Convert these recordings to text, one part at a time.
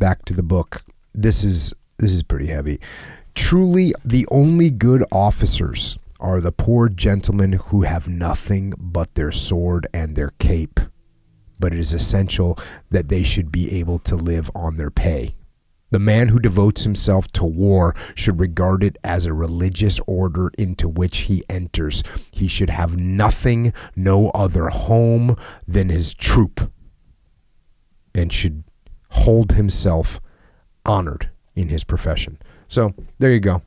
back to the book. This is pretty heavy. Truly, the only good officers are the poor gentlemen who have nothing but their sword and their cape. But it is essential that they should be able to live on their pay. The man who devotes himself to war should regard it as a religious order into which he enters. He should have nothing, no other home than his troop, and should hold himself honored in his profession. So there you go.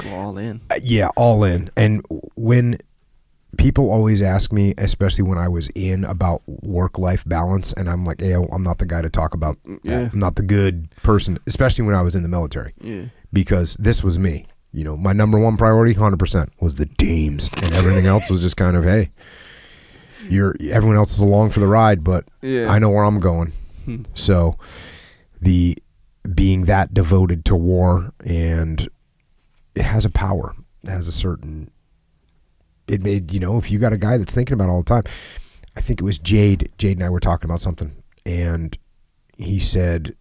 Go all in. Yeah, all in. And when people always ask me, especially when I was in, about work-life balance, and I'm like, hey, I'm not the guy to talk about that. I'm not the good person, especially when I was in the military. Yeah. Because this was me. You know, my number one priority, 100%, was the teams, and everything else was just kind of, hey, everyone else is along for the ride, but I know where I'm going. So the being that devoted to war, and it has a power, it has a certain... It made, if you got a guy that's thinking about it all the time. I think it was Jade and I were talking about something, and he said,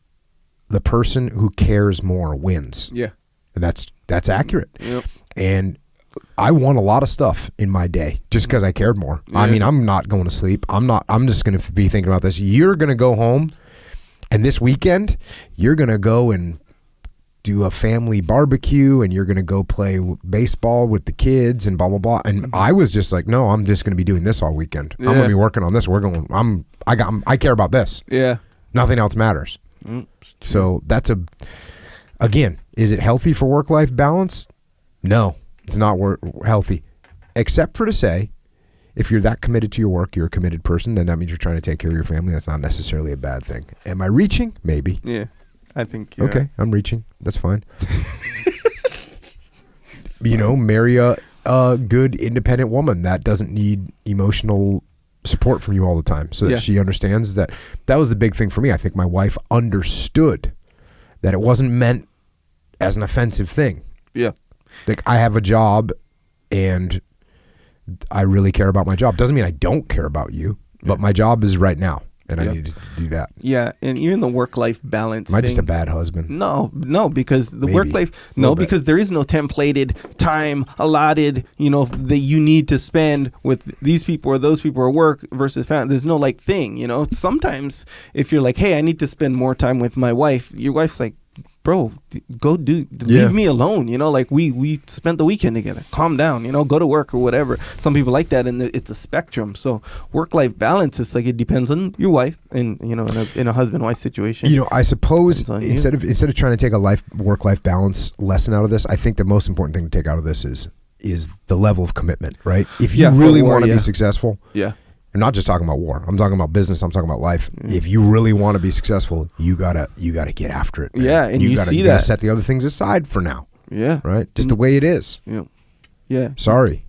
the person who cares more wins. Yeah. And that's accurate. Yep. And I won a lot of stuff in my day just because I cared more. Yeah. I mean, I'm not going to sleep. I'm just going to be thinking about this. You're going to go home, and this weekend, you're going to go and do a family barbecue, and you're going to go play baseball with the kids and blah, blah, blah. And I was just like, no, I'm just going to be doing this all weekend. Yeah. I'm going to be working on this. I care about this. Yeah. Nothing else matters. So that's again, is it healthy for work-life balance? No, it's not healthy, except for to say, if you're that committed to your work, you're a committed person, then that means you're trying to take care of your family. That's not necessarily a bad thing. Am I reaching? Maybe. Yeah. I think okay, I'm reaching. That's fine. Marry a good independent woman that doesn't need emotional support from you all the time, so that she understands that was the big thing for me. I think my wife understood that it wasn't meant as an offensive thing. Yeah. Like, I have a job and I really care about my job. Doesn't mean I don't care about you, but my job is right now. And I need to do that. Yeah, and even the work-life balance. Am I just a bad husband? No, because the work-life. No, because there is no templated time allotted. That you need to spend with these people or those people or work versus family. There's no thing. Sometimes if you're like, hey, I need to spend more time with my wife. Your wife's like, bro, go leave me alone. We spent the weekend together. Calm down. Go to work or whatever. Some people like that, and it's a spectrum. So work-life balance is it depends on your wife, and in a husband-wife situation. I suppose instead of trying to take a work-life balance lesson out of this, I think the most important thing to take out of this is the level of commitment. Right? If you really want to be successful, I'm not just talking about war. I'm talking about business. I'm talking about life. If you really want to be successful, you gotta get after it. Man. Yeah, and you gotta set the other things aside for now. Yeah, right. Just the way it is. Yeah, yeah. Sorry.